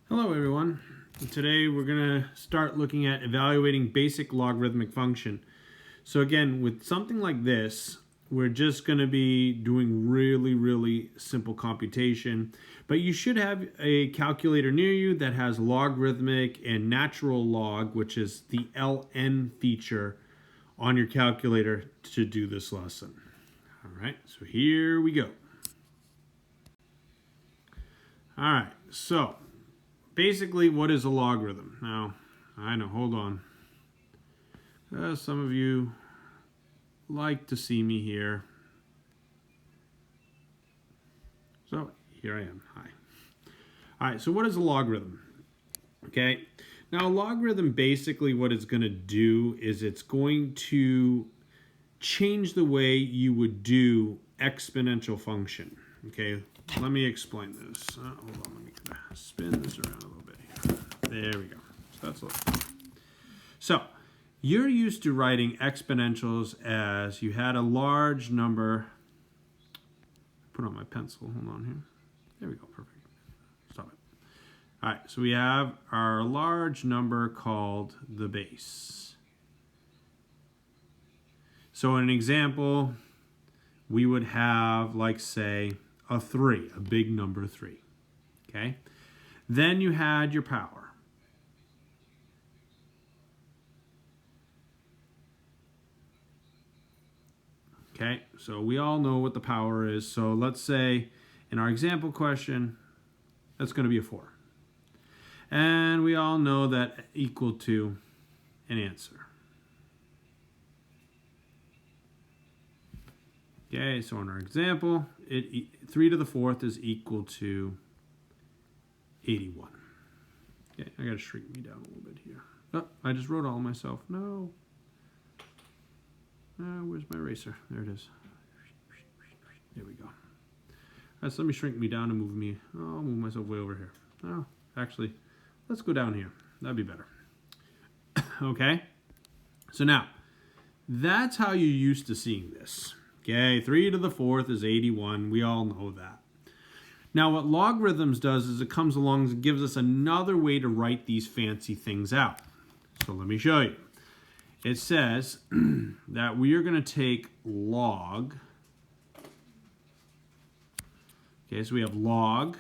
Hello everyone. Today we're going to start looking at evaluating basic logarithmic function. So again, with something like this, we're just going to be doing really simple computation, but you should have a calculator near you that has logarithmic and natural log, which is the LN feature on your calculator to do this lesson. All right, so here we go. All right, so basically, what is a logarithm? Now, I know, hold on. Some of you like to see me here. So, here I am. Hi. All right, so what is a logarithm? Okay, now a logarithm, basically what it's going to do is it's going to change the way you would do exponential function. Okay, let me explain this. Hold on, let me spin this around a little bit here. There we go. So that's a little. So you're used to writing exponentials as you had a large number. Put on my pencil. Hold on here. There we go. Perfect. Stop it. All right. So we have our large number called the base. So in an example, we would have, like, say, a 3, a big number 3. Okay? Then you had your power. Okay, so we all know what the power is. So let's say in our example question, that's going to be a 4. And we all know that equal to an answer. Okay, so in our example, 3 to the 4th is equal to 81. Okay, I got to shrink me down a little bit here. Oh, I just wrote all myself. No. Where's my eraser? There it is. There we go. All right, so let me shrink me down and move me. Oh, I'll move myself way over here. Oh, actually, let's go down here. That'd be better. Okay, so now, that's how you're used to seeing this. Okay, 3 to the 4th is 81. We all know that. Now, what logarithms does is it comes along and gives us another way to write these fancy things out. So let me show you. It says that we are going to take log. Okay, so we have log.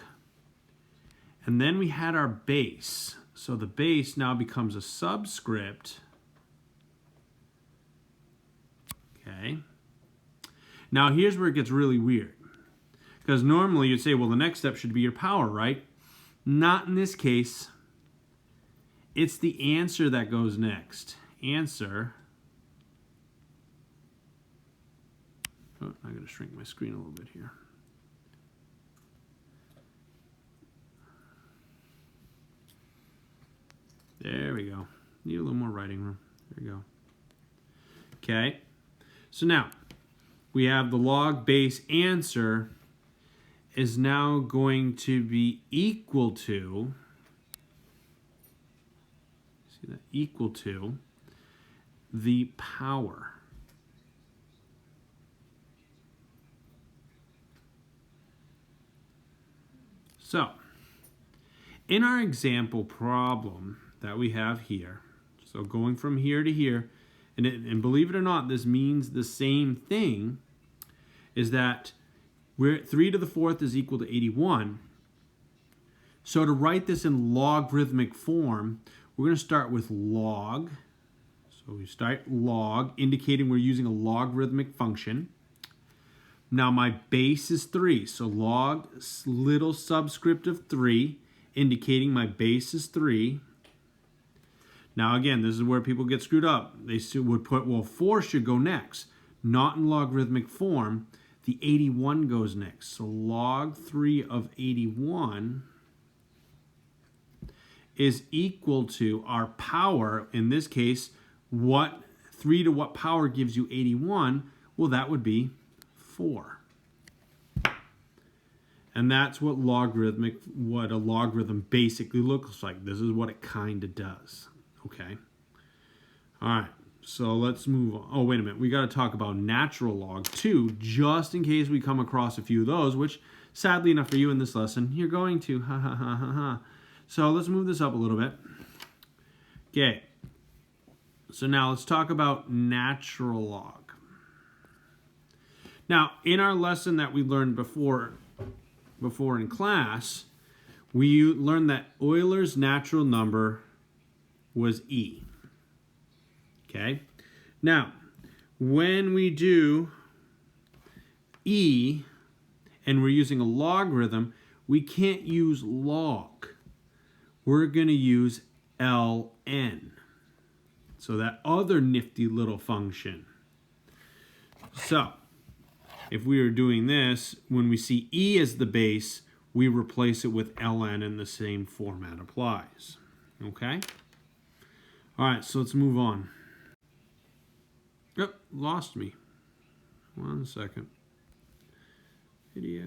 And then we had our base. So the base now becomes a subscript. Okay. Now here's where it gets really weird. Because normally you'd say, well, the next step should be your power, right? Not in this case. It's the answer that goes next. Answer. Oh, I got to shrink my screen a little bit here. There we go. Need a little more writing room. There we go. Okay. So now, we have the log base answer is now going to be equal to, see that, equal to the power. So, in our example problem that we have here, so going from here to here, and believe it or not, this means the same thing, is that 3 to the 4th is equal to 81. So to write this in logarithmic form, we're going to start with log. So we start log, indicating we're using a logarithmic function. Now my base is 3, so log little subscript of 3, indicating my base is 3. Now again, this is where people get screwed up. They would put, well, 4 should go next. Not in logarithmic form. The 81 goes next. So log 3 of 81 is equal to our power. In this case, what 3 to what power gives you 81? Well, that would be 4. And that's what a logarithm basically looks like. This is what it kind of does. Okay. All right. So let's move on. Oh, wait a minute. We got to talk about natural log too, just in case we come across a few of those, which sadly enough for you in this lesson, you're going to. Ha ha ha ha ha. So let's move this up a little bit. Okay. So now let's talk about natural log. Now, in our lesson that we learned before in class, we learned that Euler's natural number was e. Okay? Now, when we do e and we're using a logarithm, we can't use log. We're going to use ln. So that other nifty little function. So, if we are doing this, when we see e as the base, we replace it with ln and the same format applies. Okay? All right, so let's move on. Oh, lost me. 1 second. Video,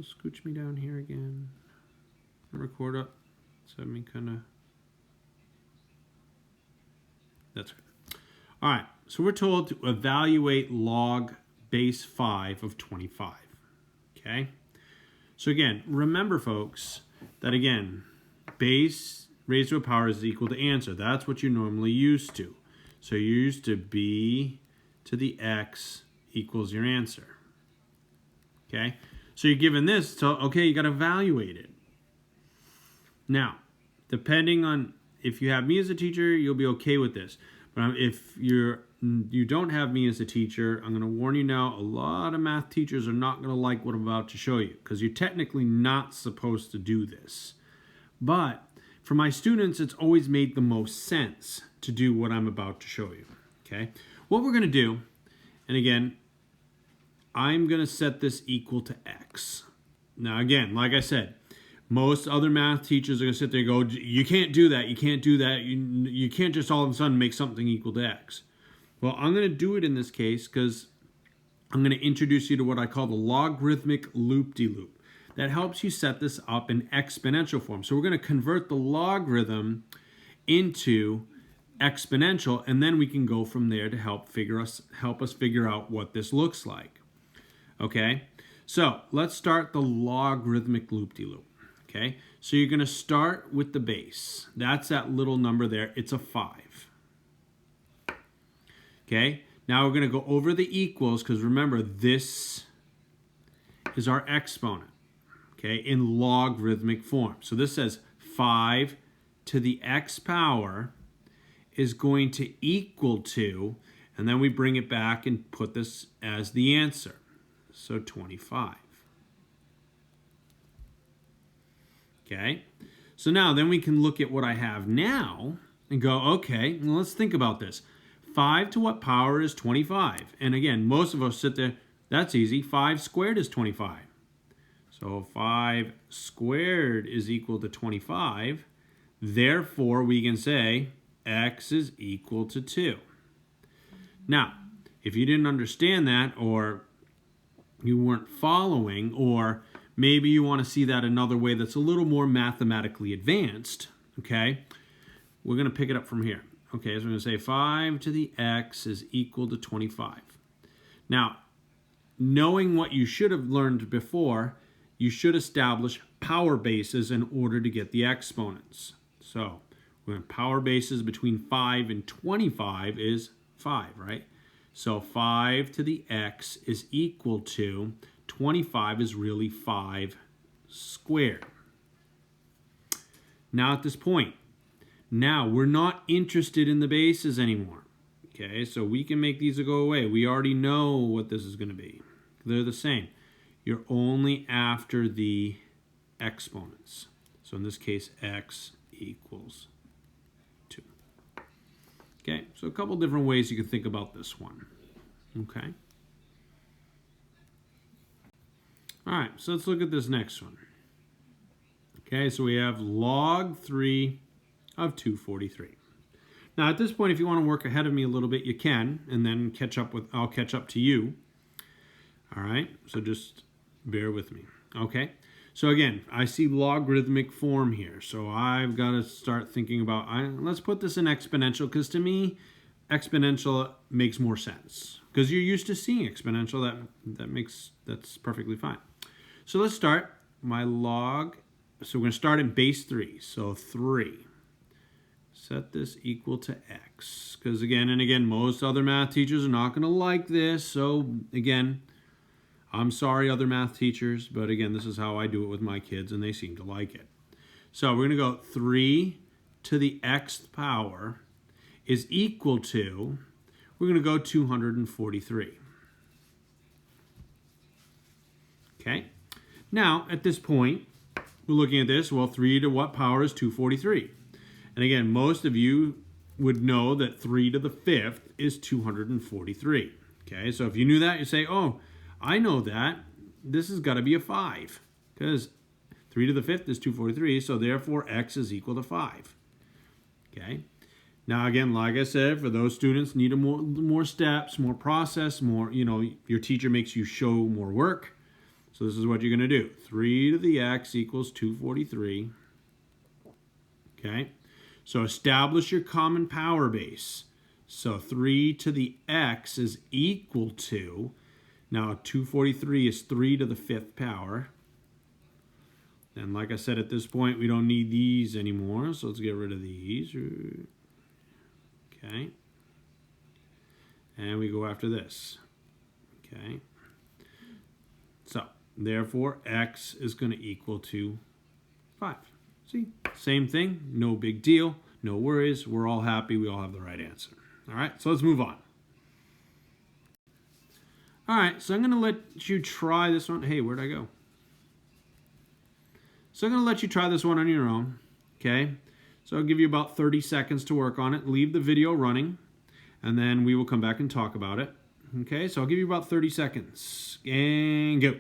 scooch me down here again. Record up. So I mean, kind of. That's good. All right, so we're told to evaluate log base 5 of 25. Okay? So again, remember folks, that again, base raised to a power is equal to answer. That's what you're normally used to. So you're used to b to the x equals your answer. Okay? So you're given this, so okay, you got to evaluate it. Now, depending on if you have me as a teacher, you'll be okay with this. But if you don't have me as a teacher, I'm going to warn you now, a lot of math teachers are not going to like what I'm about to show you because you're technically not supposed to do this. But for my students, it's always made the most sense to do what I'm about to show you. Okay? What we're going to do, and again, I'm going to set this equal to x. Now again, like I said, most other math teachers are going to sit there and go, you can't do that, you can't do that, you can't just all of a sudden make something equal to x. Well, I'm going to do it in this case because I'm going to introduce you to what I call the logarithmic loop-de-loop. That helps you set this up in exponential form. So we're going to convert the logarithm into exponential, and then we can go from there to help us figure out what this looks like. Okay? So let's start the logarithmic loop-de-loop. Okay, so you're going to start with the base. That's that little number there. It's a 5. Okay, now we're going to go over the equals because remember, this is our exponent, okay, in logarithmic form. So this says 5 to the x power is going to equal to, and then we bring it back and put this as the answer. So 25. Okay, so now then we can look at what I have now and go, okay, well, let's think about this. 5 to what power is 25? And again, most of us sit there, that's easy. 5 squared is 25. So 5 squared is equal to 25. Therefore, we can say x is equal to 2. Now, if you didn't understand that, or you weren't following, or maybe you want to see that another way that's a little more mathematically advanced, okay? We're going to pick it up from here. Okay, so we're going to say 5 to the x is equal to 25. Now, knowing what you should have learned before, you should establish power bases in order to get the exponents. So, we're going to power bases between 5 and 25 is 5, right? So 5 to the x is equal to 25 is really 5 squared. Now at this point, now we're not interested in the bases anymore. Okay, so we can make these go away. We already know what this is going to be. They're the same. You're only after the exponents. So in this case, x equals 2. Okay, so a couple different ways you can think about this one. Okay. All right, so let's look at this next one. Okay, so we have log 3 of 243. Now at this point, if you want to work ahead of me a little bit, you can, and then I'll catch up to you. All right, so just bear with me. Okay, so again, I see logarithmic form here, so I've got to start thinking about, let's put this in exponential, because to me, exponential makes more sense. Because you're used to seeing exponential, that's perfectly fine. So let's start my log So we're going to start at base 3. So 3. Set this equal to x. Because again and again, most other math teachers are not going to like this. So again, I'm sorry, other math teachers, but again, this is how I do it with my kids, and they seem to like it. So we're going to go 3 to the xth power is equal to, we're going to go 243. Okay. Now, at this point, we're looking at this. Well, 3 to what power is 243? And again, most of you would know that 3 to the 5th is 243. Okay, so if you knew that, you say, oh, I know that. This has got to be a 5. Because 3 to the 5th is 243, so therefore x is equal to 5. Okay. Now, again, like I said, for those students need more steps, more process, more, your teacher makes you show more work. So this is what you're going to do. 3 to the x equals 243. Okay. So establish your common power base. So 3 to the x is equal to, now 243 is 3 to the 5th power. And like I said, at this point, we don't need these anymore. So let's get rid of these. Okay. And we go after this. Okay. So therefore, x is going to equal to 5. See, same thing, no big deal, no worries, we're all happy, we all have the right answer. All right, so let's move on. All right, so I'm going to let you try this one. Hey, where'd I go? So I'm going to let you try this one on your own, okay? So I'll give you about 30 seconds to work on it. Leave the video running, and then we will come back and talk about it. Okay, so I'll give you about 30 seconds, and go.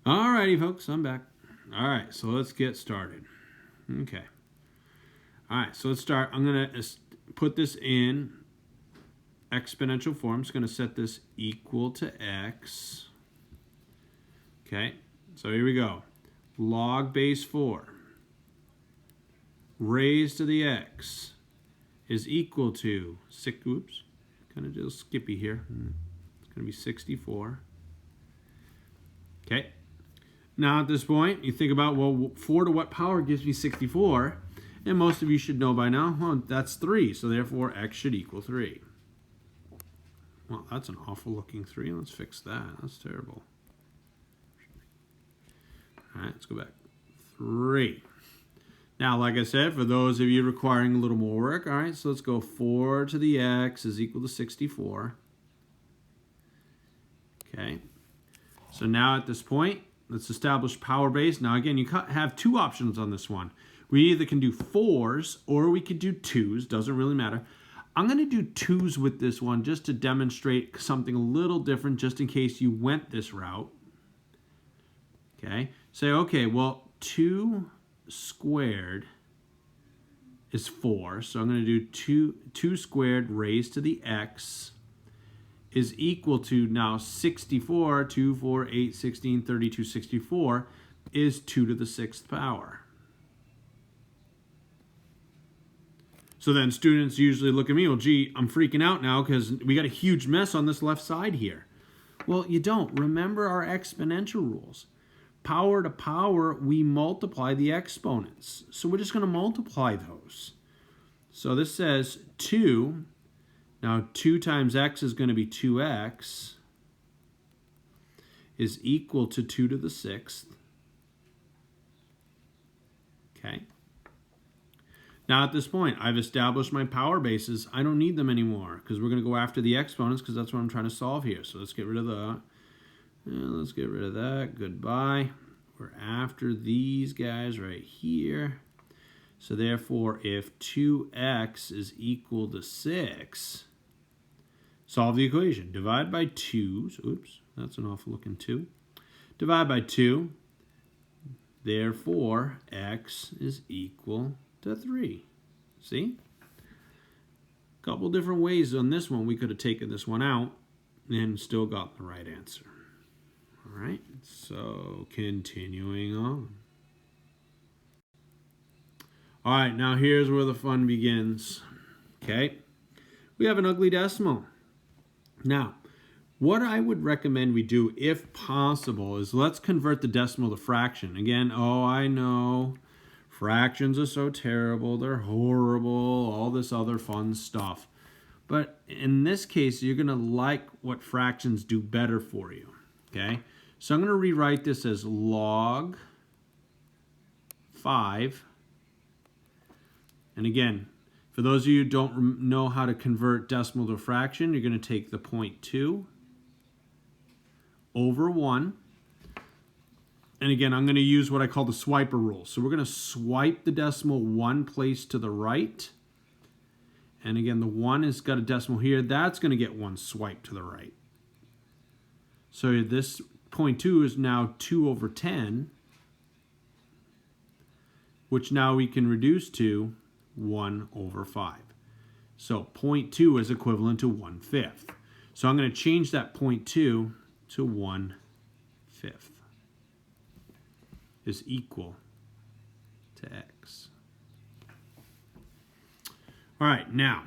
Alrighty, folks, I'm back. All right, so let's get started. Okay. All right, so let's start. I'm going to put this in exponential form. I'm just going to set this equal to x. Okay, so here we go. Log base 4 raised to the x is equal to 6. Oops, kind of just skippy here. It's going to be 64. Okay. Now at this point, you think about, well, 4 to what power gives me 64? And most of you should know by now, well, that's 3. So therefore, x should equal 3. Well, that's an awful looking 3. Let's fix that. That's terrible. All right, let's go back. 3. Now, like I said, for those of you requiring a little more work, all right, so let's go 4 to the x is equal to 64. Okay. So now at this point, let's establish power base. Now again, you have two options on this one. We either can do 4s or we could do 2s. Doesn't really matter. I'm going to do 2s with this one just to demonstrate something a little different, just in case you went this route. Okay. Say, okay, well, 2 squared is 4. So I'm going to do 2 squared raised to the x is equal to now 64, 2, 4, 8, 16, 32, 64 is 2 to the 6th power. So then students usually look at me, well, gee, I'm freaking out now because we got a huge mess on this left side here. Well, you don't. Remember our exponential rules. Power to power, we multiply the exponents. So we're just going to multiply those. So this says 2. Now 2 times x is going to be 2x is equal to 2 to the 6th. Okay. Now at this point, I've established my power bases. I don't need them anymore because we're going to go after the exponents because that's what I'm trying to solve here. So let's get rid of that. Let's get rid of that. Goodbye. We're after these guys right here. So therefore, if 2x is equal to 6, solve the equation. Divide by 2. Oops, that's an awful looking 2. Divide by 2. Therefore, x is equal to 3. See? couple different ways on this one. We could have taken this one out and still got the right answer. All right, so continuing on. All right, now here's where the fun begins. Okay, we have an ugly decimal. Now, what I would recommend we do, if possible, is let's convert the decimal to fraction. Again, oh, I know, fractions are so terrible, they're horrible, all this other fun stuff. But in this case, you're going to like what fractions do better for you. Okay, so I'm going to rewrite this as log 5. And again, for those of you who don't know how to convert decimal to a fraction, you're going to take the 0.2 over 1. And again, I'm going to use what I call the swiper rule. So we're going to swipe the decimal one place to the right. And again, the 1 has got a decimal here. That's going to get one swipe to the right. So this 0.2 is now 2 over 10, which now we can reduce to 1 over 5. So 0.2 is equivalent to 1/5. So I'm going to change that 0.2 to 1/5 is equal to x. All right, now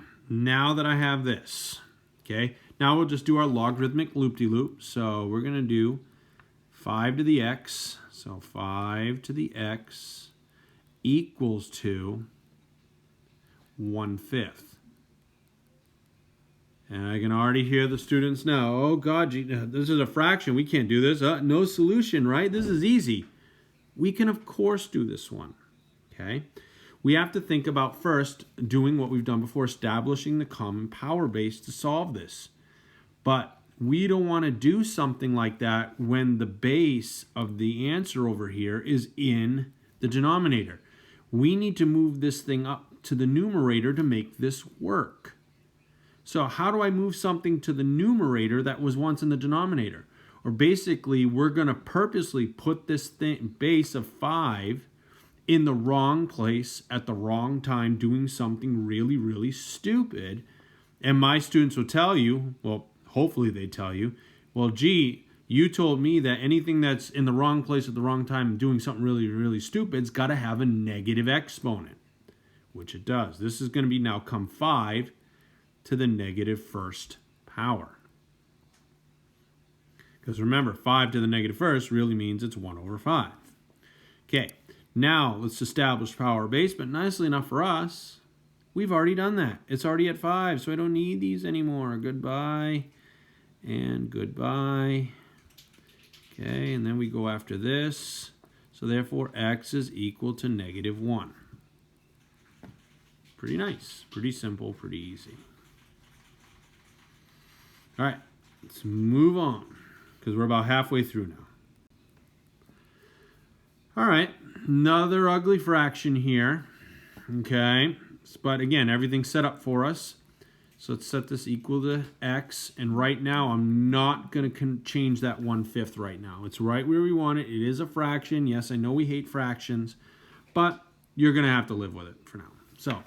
that I have this, okay, now we'll just do our logarithmic loop-de-loop. So we're going to do 5 to the x, so 5 to the x equals to 1/5. And I can already hear the students now, oh God, this is a fraction, we can't do this. No solution, right? This is easy. We can, of course, do this one, okay? We have to think about first doing what we've done before, establishing the common power base to solve this. But we don't want to do something like that when the base of the answer over here is in the denominator. We need to move this thing up to the numerator to make this work. So how do I move something to the numerator that was once in the denominator? Or basically, we're going to purposely put this base of 5 in the wrong place at the wrong time, doing something really, really stupid. And my students will tell you, well, hopefully they tell you, well, gee, you told me that anything that's in the wrong place at the wrong time doing something really, really stupid's got to have a negative exponent, which it does. This is going to be now come 5 to the negative first power. Because remember, 5 to the negative first really means it's 1 over 5. Okay, now let's establish power base, but nicely enough for us, we've already done that. It's already at 5, so I don't need these anymore. Goodbye and goodbye. Okay, and then we go after this. So therefore, x is equal to negative 1. Pretty nice, pretty simple, pretty easy. All right, let's move on because we're about halfway through now. All right, another ugly fraction here. Okay, but again, everything's set up for us. So let's set this equal to x. And right now, I'm not going to change that 1/5 right now. It's right where we want it. It is a fraction. Yes, I know we hate fractions, but you're going to have to live with it for now. So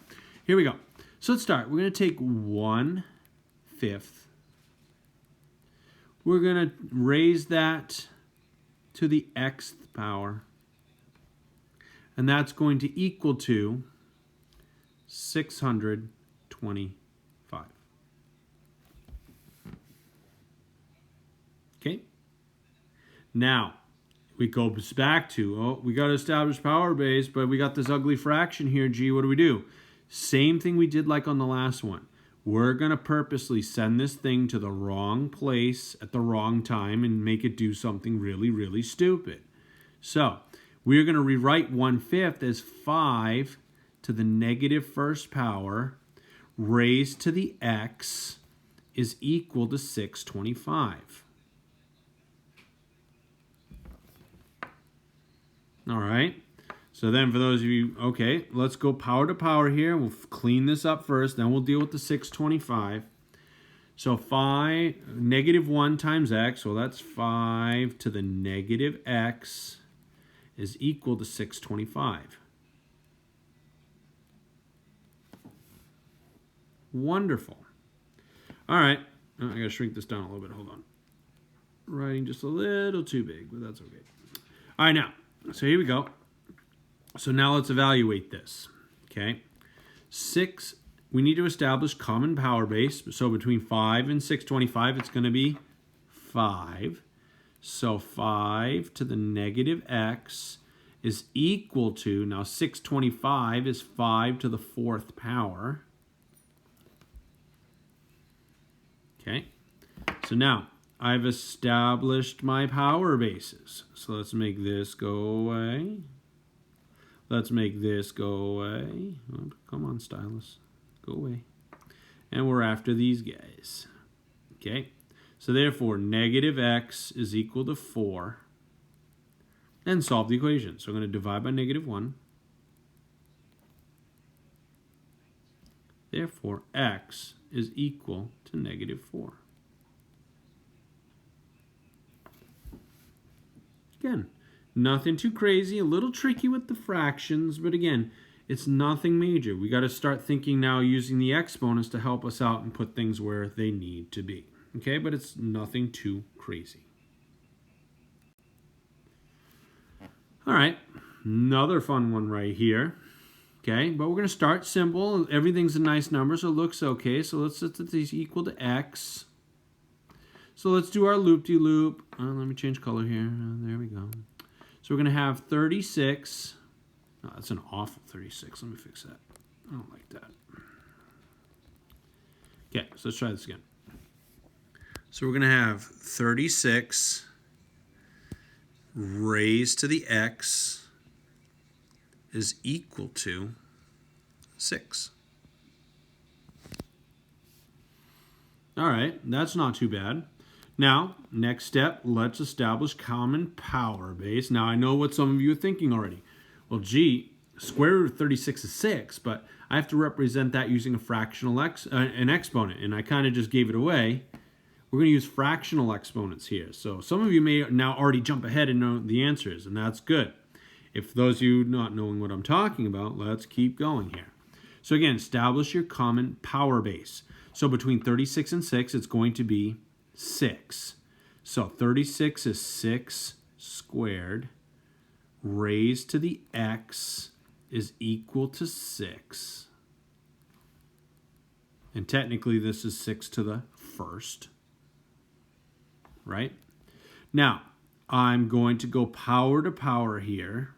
here we go. So let's start. We're going to take 1/5. We're going to raise that to the xth power. And that's going to equal to 625. Okay? Now, we go back to, oh, we got to establish power base, but we got this ugly fraction here, G. What do we do? Same thing we did like on the last one. We're going to purposely send this thing to the wrong place at the wrong time and make it do something really, really stupid. So, we're going to rewrite 1/5 as 5 to the negative first power raised to the x is equal to 625. All right. So then for those of you, okay, let's go power to power here. We'll clean this up first, then we'll deal with the 625. So negative 1 times x, well that's 5 to the negative x is equal to 625. Wonderful. All right. Oh, I got to shrink this down a little bit. Hold on. Writing just a little too big, but that's okay. All right, now, so here we go. So now let's evaluate this, okay? 6, we need to establish common power base. So between 5 and 625, it's going to be 5. So 5 to the negative x is equal to, now 625 is 5 to the 4th power. Okay, so now I've established my power bases. So let's make this go away. Let's make this go away. Oh, come on, stylus. Go away. And we're after these guys. Okay, so therefore negative x is equal to 4. And solve the equation. So I'm going to divide by negative 1. Therefore, x is equal to negative 4. Again, nothing too crazy, a little tricky with the fractions, but again, it's nothing major. We got to start thinking now using the exponents to help us out and put things where they need to be. Okay, but it's nothing too crazy. All right, another fun one right here. Okay, but we're going to start simple. Everything's a nice number, so it looks okay. So let's set these equal to x. So let's do our loop-de-loop. Let me change color here. There we go. So we're going to have 36. Oh, that's an awful 36. Let me fix that. I don't like that. Okay, so let's try this again. So we're going to have 36 raised to the x is equal to 6. All right, that's not too bad. Now, next step, let's establish common power base. Now, I know what some of you are thinking already. Well, gee, square root of 36 is 6, but I have to represent that using a fractional an exponent, and I kind of just gave it away. We're going to use fractional exponents here. So some of you may now already jump ahead and know the answers, and that's good. If those of you not knowing what I'm talking about, let's keep going here. So again, establish your common power base. So between 36 and 6, it's going to be 6. So 36 is 6 squared raised to the x is equal to 6. And technically this is 6 to the first. Right? Now, I'm going to go power to power here.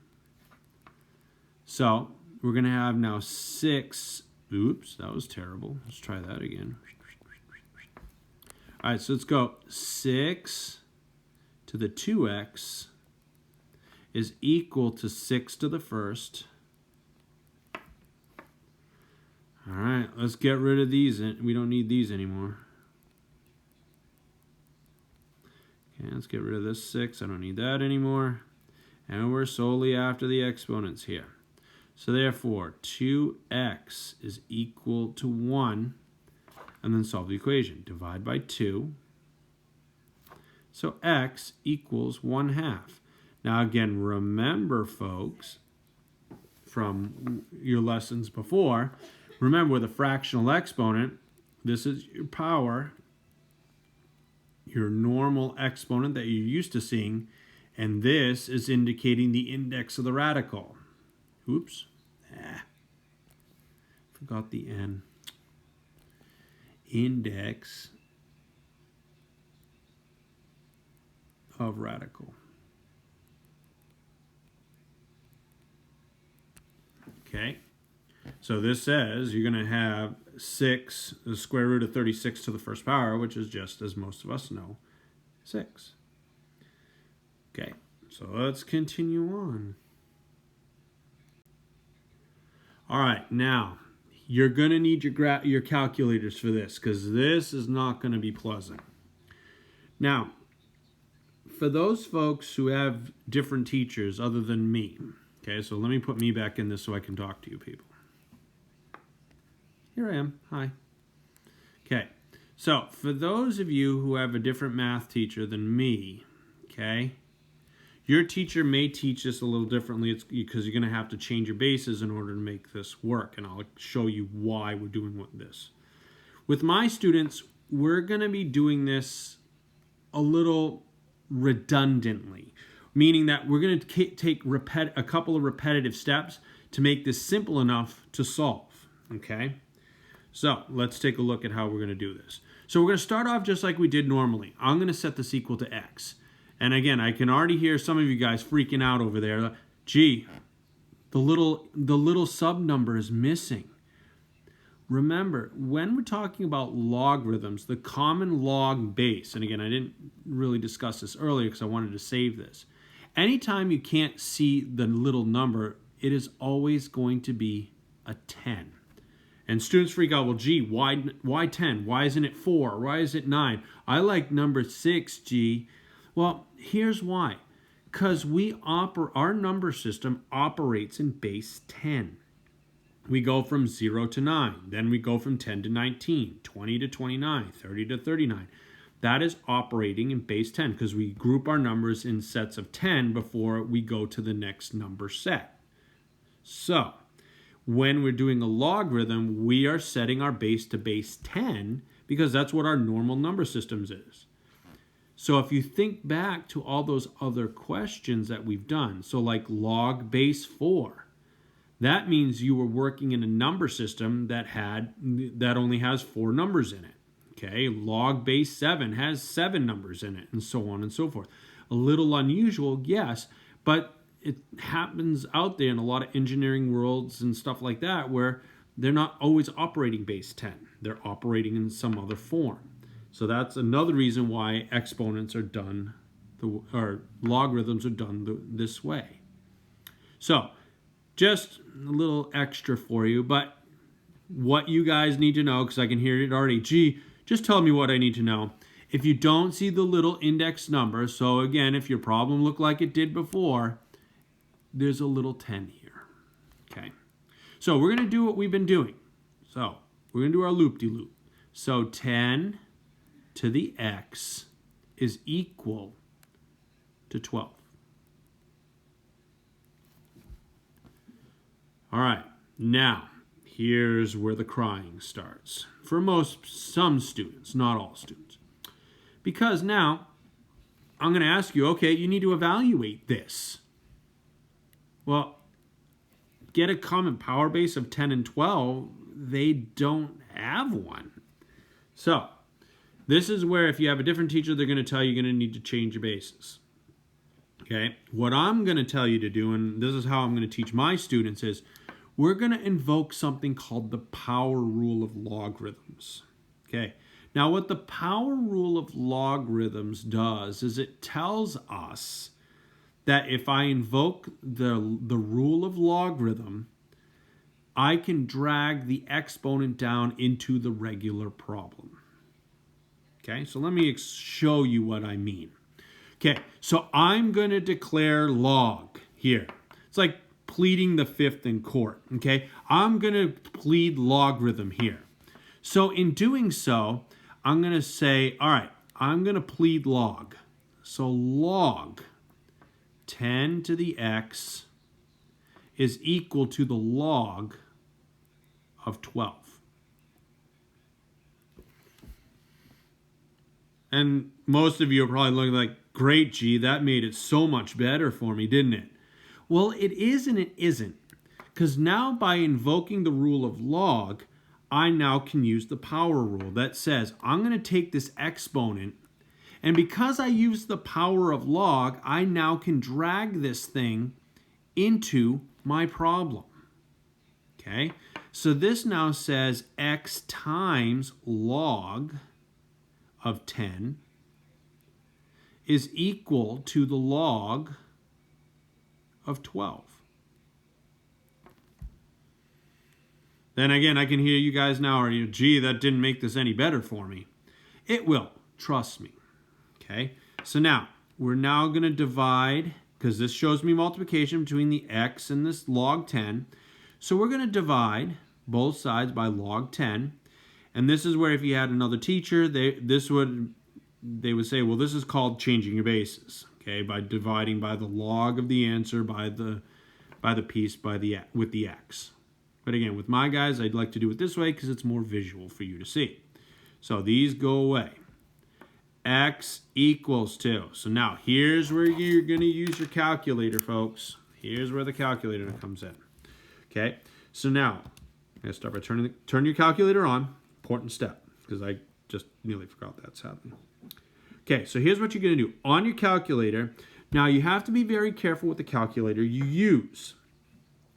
So we're going to have now 6. Oops, that was terrible. Let's try that again. All right, so let's go. 6 to the 2x is equal to 6 to the first. All right, let's get rid of these. We don't need these anymore. Okay, let's get rid of this 6. I don't need that anymore. And we're solely after the exponents here. So therefore, 2x is equal to 1, and then solve the equation. Divide by 2. So x equals 1/2. Now again, remember folks, from your lessons before, remember with a fractional exponent, this is your power, your normal exponent that you're used to seeing, and this is indicating the index of the radical. Oops. Forgot the n. Index of radical. Okay. So this says you're going to have 6, the square root of 36 to the first power, which is just, as most of us know, 6. Okay. So let's continue on. All right, now you're going to need your calculators for this because this is not going to be pleasant. Now, for those folks who have different teachers other than me, okay, so let me put me back in this so I can talk to you people. Here I am. Hi. Okay, so for those of you who have a different math teacher than me, okay, your teacher may teach this a little differently. It's because you're going to have to change your bases in order to make this work, and I'll show you why we're doing this. With my students, we're going to be doing this a little redundantly, meaning that we're going to take a couple of repetitive steps to make this simple enough to solve, okay? So let's take a look at how we're going to do this. So we're going to start off just like we did normally. I'm going to set this equal to x. And again, I can already hear some of you guys freaking out over there. Gee, the little sub number is missing. Remember, when we're talking about logarithms, the common log base, and again, I didn't really discuss this earlier because I wanted to save this. Anytime you can't see the little number, it is always going to be a 10. And students freak out, well, gee, why 10? Why isn't it 4? Why is it 9? I like number 6, gee. Well, here's why. Because our number system operates in base 10. We go from 0 to 9. Then we go from 10 to 19, 20 to 29, 30 to 39. That is operating in base 10 because we group our numbers in sets of 10 before we go to the next number set. So, when we're doing a logarithm, we are setting our base to base 10 because that's what our normal number systems is. So if you think back to all those other questions that we've done, so like log base 4, that means you were working in a number system that only has 4 numbers in it. Okay, log base 7 has 7 numbers in it, and so on and so forth. A little unusual, yes, but it happens out there in a lot of engineering worlds and stuff like that where they're not always operating base 10. They're operating in some other form. So that's another reason why exponents are done, or logarithms are done this way. So, just a little extra for you, but what you guys need to know, because I can hear it already, gee, just tell me what I need to know. If you don't see the little index number, so again, if your problem looked like it did before, there's a little 10 here, okay? So we're going to do what we've been doing. So we're going to do our loop-de-loop. So 10 to the x is equal to 12. All right, now here's where the crying starts. For some students, not all students. Because now I'm going to ask you, okay, you need to evaluate this. Well, get a common power base of 10 and 12. They don't have one. So this is where if you have a different teacher, they're going to tell you you're going to need to change your bases. Okay, what I'm going to tell you to do, and this is how I'm going to teach my students, is we're going to invoke something called the power rule of logarithms. Okay, now what the power rule of logarithms does is it tells us that if I invoke the rule of logarithm, I can drag the exponent down into the regular problem. Okay, so let me show you what I mean. Okay, so I'm going to declare log here. It's like pleading the fifth in court, okay? I'm going to plead logarithm here. So in doing so, I'm going to say, all right, I'm going to plead log. So log 10 to the x is equal to the log of 12. And most of you are probably looking like, great, gee, that made it so much better for me, didn't it? Well, it is and it isn't. Because now by invoking the rule of log, I now can use the power rule that says I'm going to take this exponent, and because I use the power of log, I now can drag this thing into my problem. Okay? So this now says x times log of 10 is equal to the log of 12. Then again, I can hear you guys now, are you, gee, that didn't make this any better for me. It will, trust me. Okay, so now, we're now going to divide, because this shows me multiplication between the x and this log 10. So we're going to divide both sides by log 10. And this is where if you had another teacher, they would say, well, this is called changing your bases. Okay, by dividing by the log of the answer by the piece with the x. But again, with my guys, I'd like to do it this way because it's more visual for you to see. So these go away. X equals 2. So now here's where you're going to use your calculator, folks. Here's where the calculator comes in. Okay, so now I'm going to start by turn your calculator on. Important step, because I just nearly forgot that's happening. Okay, so here's what you're going to do. On your calculator, now you have to be very careful with the calculator you use.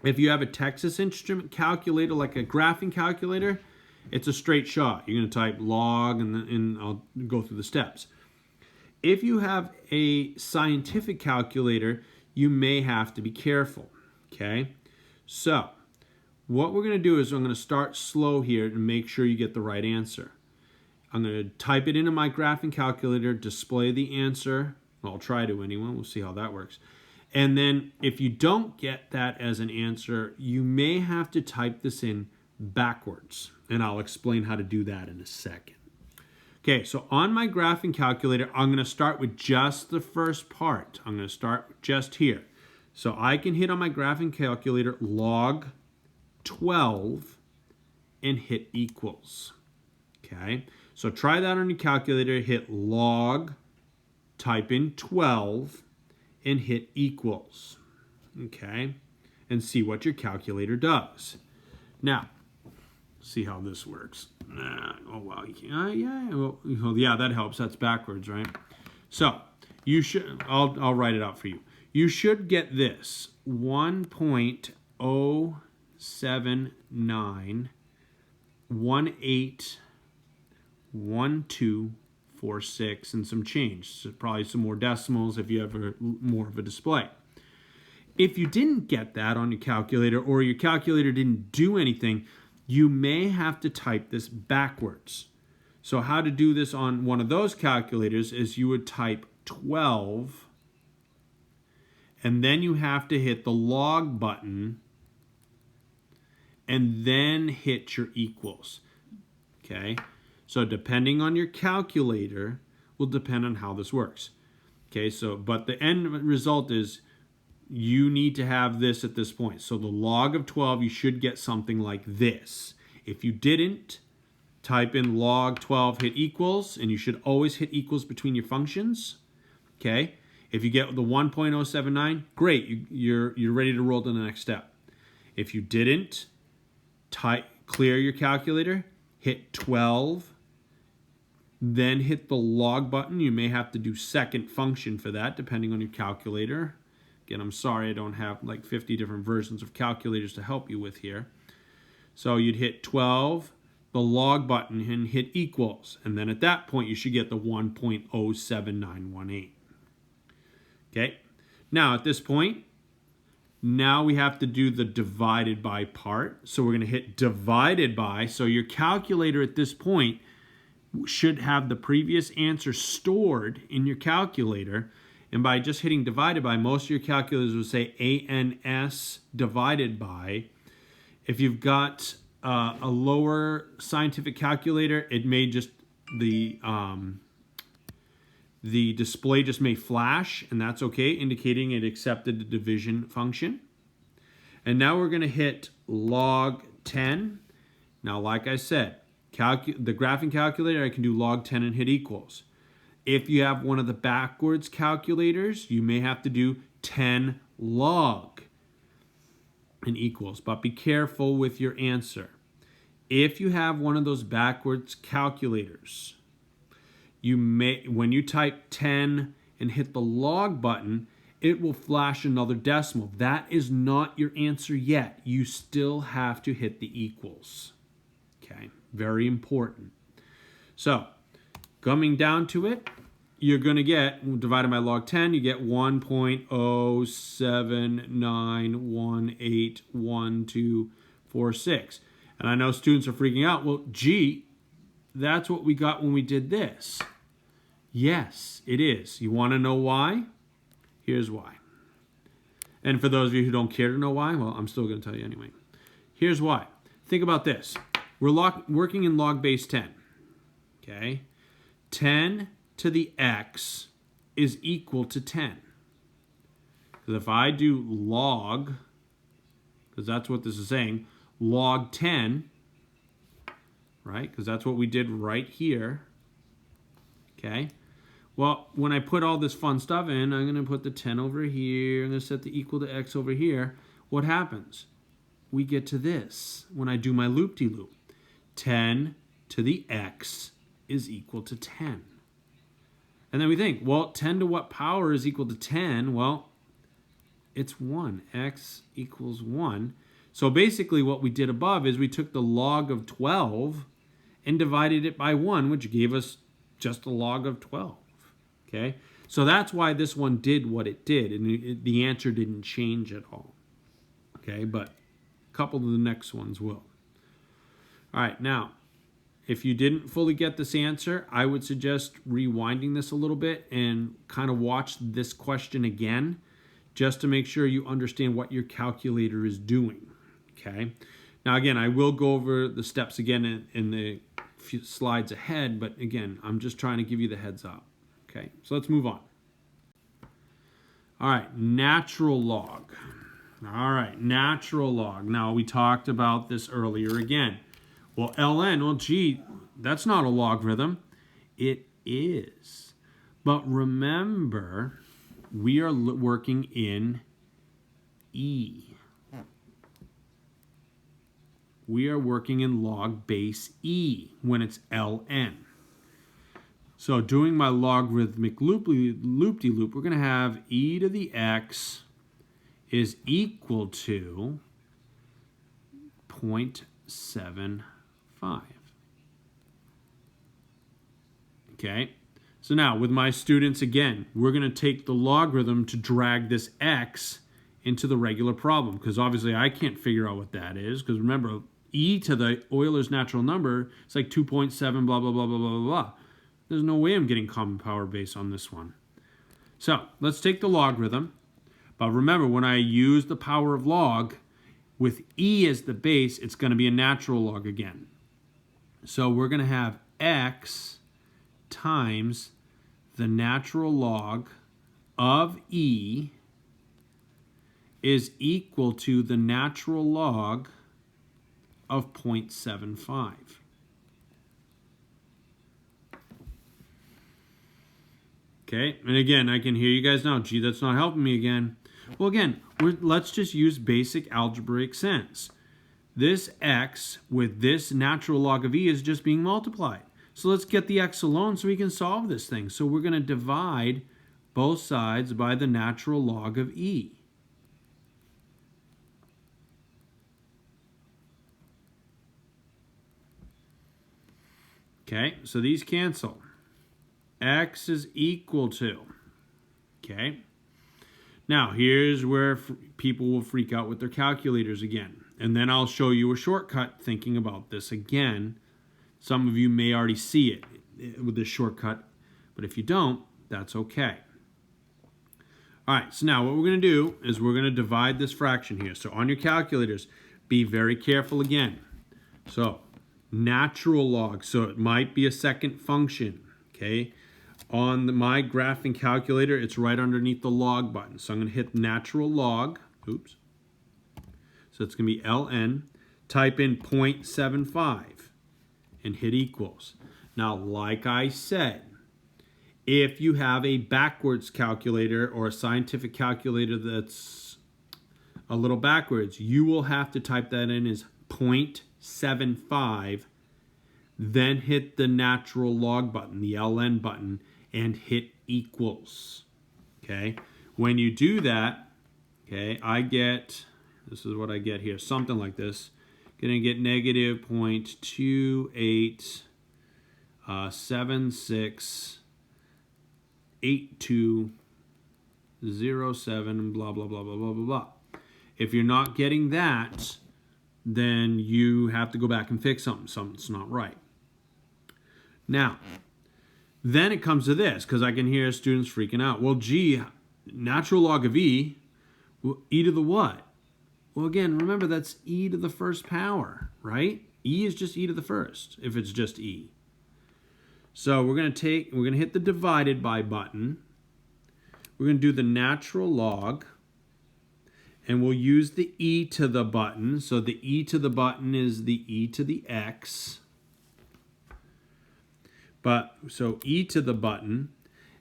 If you have a Texas Instrument calculator, like a graphing calculator, it's a straight shot. You're going to type log, and I'll go through the steps. If you have a scientific calculator, you may have to be careful. Okay, so what we're going to do is I'm going to start slow here to make sure you get the right answer. I'm going to type it into my graphing calculator, display the answer. Well, I'll try to anyway. We'll see how that works. And then if you don't get that as an answer, you may have to type this in backwards. And I'll explain how to do that in a second. Okay, so on my graphing calculator, I'm going to start with just the first part. I'm going to start just here. So I can hit on my graphing calculator log 12 and hit equals. Okay, so try that on your calculator, hit log, type in 12, and hit equals. Okay, and see what your calculator does. Now, see how this works. Oh, wow. Yeah, that helps. That's backwards, right? So you should, I'll write it out for you. You should get this 1.079181246 and some change. So probably some more decimals if you have more of a display. If you didn't get that on your calculator, or your calculator didn't do anything, you may have to type this backwards. So how to do this on one of those calculators is you would type 12, and then you have to hit the log button, and then hit your equals. Okay, so depending on your calculator will depend on how this works. Okay, so but the end result is you need to have this at this point. So the log of 12, you should get something like this. If you didn't, type in log 12, hit equals, and you should always hit equals between your functions. Okay, if you get the 1.079, great, you're ready to roll to the next step. If you didn't, clear your calculator, hit 12, then hit the log button. You may have to do second function for that, depending on your calculator. Again, I'm sorry I don't have like 50 different versions of calculators to help you with here. So you'd hit 12, the log button, and hit equals. And then at that point, you should get the 1.07918. Okay, now at this point, now we have to do the divided by part. So we're going to hit divided by. So your calculator at this point should have the previous answer stored in your calculator. And by just hitting divided by, most of your calculators will say ANS divided by. If you've got a lower scientific calculator, it may just, the display just may flash, and that's okay, indicating it accepted the division function. And now we're going to hit log 10. Now, like I said, the graphing calculator, I can do log 10 and hit equals. If you have one of the backwards calculators, you may have to do 10 log and equals, but be careful with your answer. If you have one of those backwards calculators, you may, when you type 10 and hit the log button, it will flash another decimal. That is not your answer yet. You still have to hit the equals. Okay, very important. So, coming down to it, you're going to get, divided by log 10, you get 1.079181246. And I know students are freaking out. Well, gee, that's what we got when we did this. Yes, it is. You want to know why? Here's why. And for those of you who don't care to know why, well, I'm still going to tell you anyway. Here's why. Think about this. We're working in log base 10. Okay? 10 to the x is equal to 10. Because if I do log, because that's what this is saying, log 10, right? Because that's what we did right here. Okay. Well, when I put all this fun stuff in, I'm going to put the 10 over here. I'm going to set the equal to x over here. What happens? We get to this when I do my loop-de-loop. 10 to the x is equal to 10. And then we think, well, 10 to what power is equal to 10? Well, it's 1. X equals 1. So basically what we did above is we took the log of 12 and divided it by 1, which gave us just a log of 12. Okay? So that's why this one did what it did, and the answer didn't change at all. Okay? But a couple of the next ones will. All right, now, if you didn't fully get this answer, I would suggest rewinding this a little bit and kind of watch this question again, just to make sure you understand what your calculator is doing. Okay? Now, again, I will go over the steps again in the few slides ahead, but again, I'm just trying to give you the heads up. Okay, so let's move on. All right, natural log. All right, natural log. Now, we talked about this earlier again. Well, ln, well, gee, that's not a logarithm. It is. But remember, we are working in E. We are working in log base E when it's ln. So doing my logarithmic loop-de-loop, we're going to have e to the x is equal to 0.75. Okay, so now with my students again, we're going to take the logarithm to drag this x into the regular problem, because obviously I can't figure out what that is, because remember, e to the Euler's natural number is like 2.7 blah blah blah blah blah blah. There's no way I'm getting common power base on this one. So let's take the logarithm, but remember, when I use the power of log with e as the base, it's going to be a natural log again. So we're going to have x times the natural log of e is equal to the natural log of 0.75. Okay, and again, I can hear you guys now, gee, that's not helping me again. Well, again, let's just use basic algebraic sense. This x with this natural log of e is just being multiplied. So let's get the x alone so we can solve this thing. So we're going to divide both sides by the natural log of e. Okay, so these cancel. X is equal to, okay? Now, here's where people will freak out with their calculators again. And then I'll show you a shortcut thinking about this again. Some of you may already see it with this shortcut, but if you don't, that's okay. All right, so now what we're going to do is we're going to divide this fraction here. So on your calculators, be very careful again. So natural log, so it might be a second function, okay? On my graphing calculator, it's right underneath the log button. So I'm going to hit natural log. Oops. So it's going to be ln. Type in 0.75 and hit equals. Now, like I said, if you have a backwards calculator or a scientific calculator that's a little backwards, you will have to type that in as 0.75, then hit the natural log button, the ln button, and hit equals. Okay, when you do that, okay, this is what I get here, something like this. Gonna get negative 0.28768207, blah blah blah blah blah blah blah. If you're not getting that, then you have to go back and fix something. Something's not right. Now, then it comes to this, because I can hear students freaking out. Well, gee, natural log of e, well, e to the what? Well, again, remember that's e to the first power, right? E is just e to the first, if it's just e. So we're going to hit the divided by button. We're going to do the natural log, and we'll use the e to the button. So the e to the button is the e to the x. But so e to the button,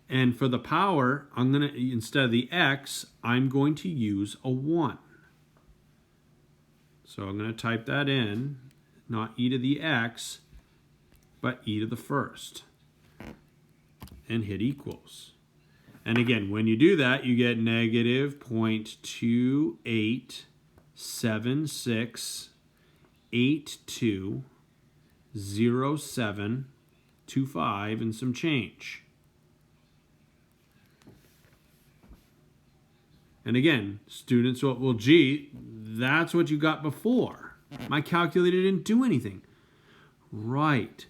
and for the power, I'm going to, instead of the x, I'm going to use a 1. So I'm going to type that in, not e to the x, but e to the first, and hit equals. And again, when you do that, you get negative 0.2876820725 and some change. And again, students will, well, gee, that's what you got before. My calculator didn't do anything. Right.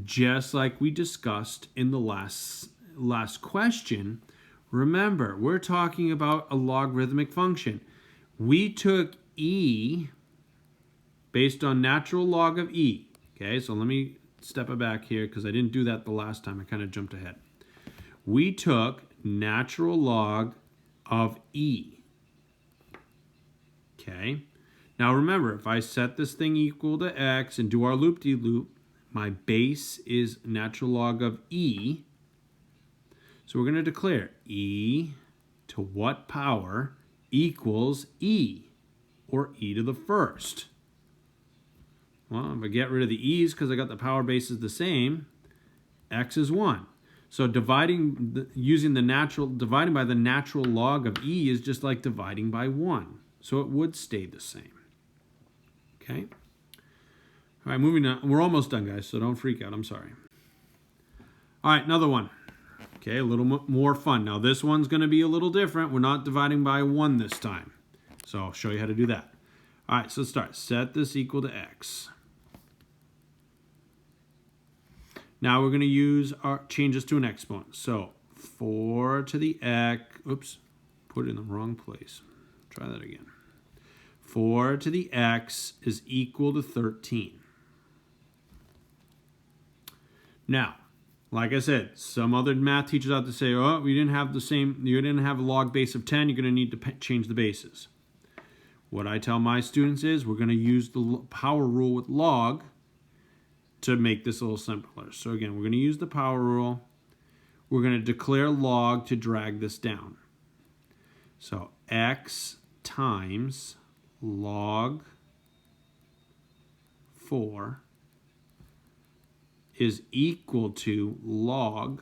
Just like we discussed in the last question, remember, we're talking about a logarithmic function. We took e based on natural log of e. Okay, so let me step it back here because I didn't do that the last time. I kind of jumped ahead. We took natural log of e. Okay. Now remember, if I set this thing equal to x and do our loop-de-loop, my base is natural log of e. So we're going to declare e to what power equals e, or e to the first. Well, if I get rid of the e's because I got the power base is the same, x is 1. So dividing by the natural log of e is just like dividing by 1. So it would stay the same. Okay? All right, moving on. We're almost done, guys, so don't freak out. I'm sorry. All right, another one. Okay, a little more fun. Now, this one's going to be a little different. We're not dividing by 1 this time. So I'll show you how to do that. All right, so let's start. Set this equal to x. Now we're going to use our changes to an exponent. So 4 to the x, oops, put it in the wrong place. Try that again. 4 to the x is equal to 13. Now, like I said, some other math teachers out there say, oh, you didn't have a log base of 10, you're going to need to change the bases. What I tell my students is we're going to use the power rule with log to make this a little simpler. So again, we're going to use the power rule. We're going to declare log to drag this down. So x times log 4 is equal to log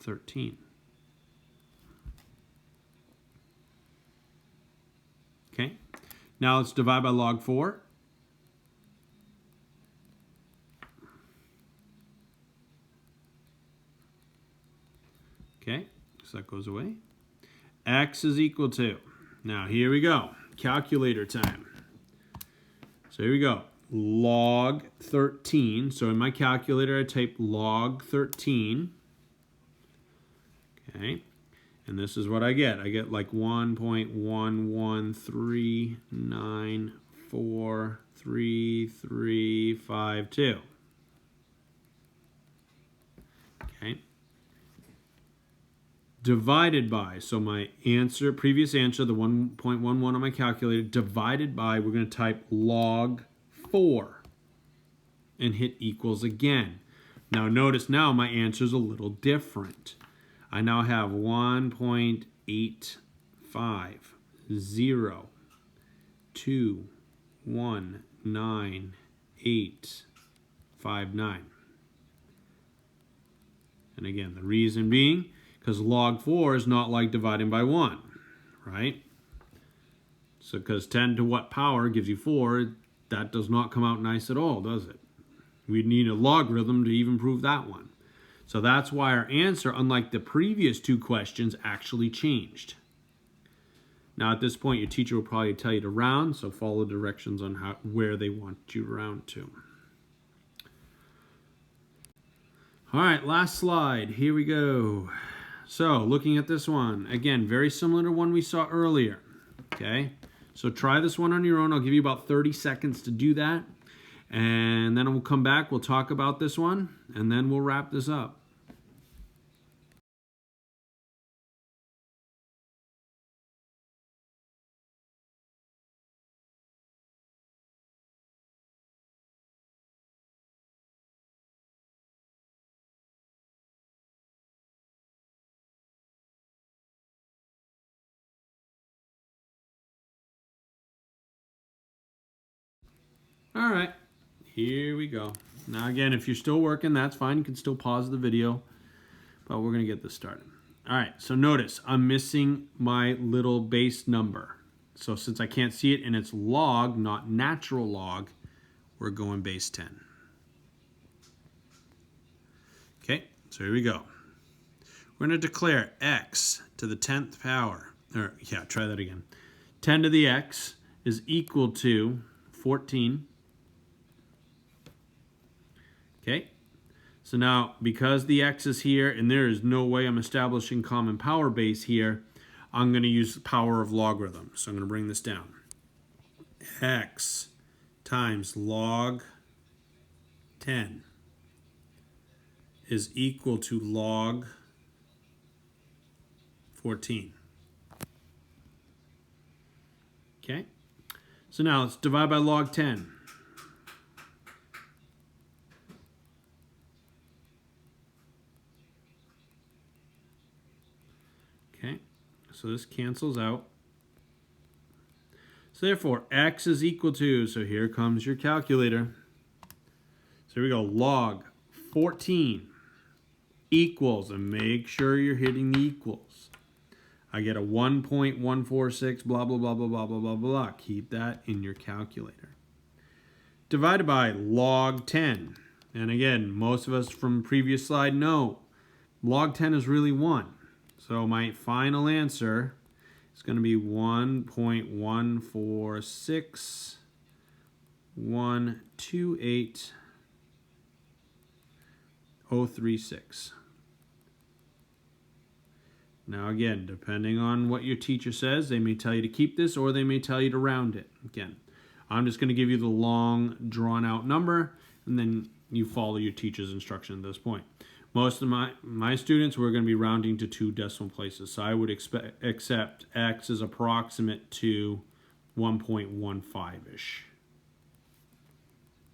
13. Okay, now let's divide by log 4. Okay, so that goes away. X is equal to, now here we go, calculator time. So here we go, log 13. So in my calculator, I type log 13. Okay, and this is what I get. I get like 1.113943352. Okay. Divided by, so my answer, previous answer, the 1.11 on my calculator, divided by, we're going to type log 4 and hit equals again. Now notice now my answer is a little different. I now have 1.850219859. And again, the reason being, because log 4 is not like dividing by 1, right? So because 10 to what power gives you 4, that does not come out nice at all, does it? We'd need a logarithm to even prove that one. So that's why our answer, unlike the previous two questions, actually changed. Now at this point, your teacher will probably tell you to round, so follow directions on where they want you to round to. All right, last slide. Here we go. So looking at this one, again, very similar to one we saw earlier. Okay, so try this one on your own. I'll give you about 30 seconds to do that. And then we'll come back, we'll talk about this one, and then we'll wrap this up. All right, here we go. Now again, if you're still working, that's fine. You can still pause the video, but we're gonna get this started. All right, so notice I'm missing my little base number. So since I can't see it and it's log, not natural log, we're going base 10. Okay, so here we go. We're going to declare x to the 10th power, or yeah, try that again. 10 to the x is equal to 14. Okay, so now because the x is here and there is no way I'm establishing common power base here, I'm going to use the power of logarithm. So I'm going to bring this down. X times log 10 is equal to log 14. Okay, so now let's divide by log 10. Okay, so this cancels out. So therefore, x is equal to, so here comes your calculator. So here we go, log 14 equals, and make sure you're hitting the equals. I get a 1.146, blah, blah, blah, blah, blah, blah, blah, blah. Keep that in your calculator. Divided by log 10. And again, most of us from the previous slide know log 10 is really 1. So my final answer is going to be 1.146.128.036. Now again, depending on what your teacher says, they may tell you to keep this or they may tell you to round it. Again, I'm just going to give you the long drawn out number and then you follow your teacher's instruction at this point. Most of my students, we're going to be rounding to 2 decimal places. So I would accept x is approximate to 1.15-ish.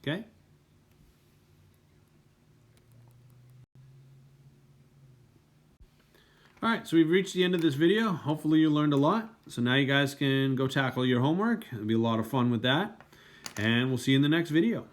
Okay? All right, so we've reached the end of this video. Hopefully you learned a lot. So now you guys can go tackle your homework. It'll be a lot of fun with that. And we'll see you in the next video.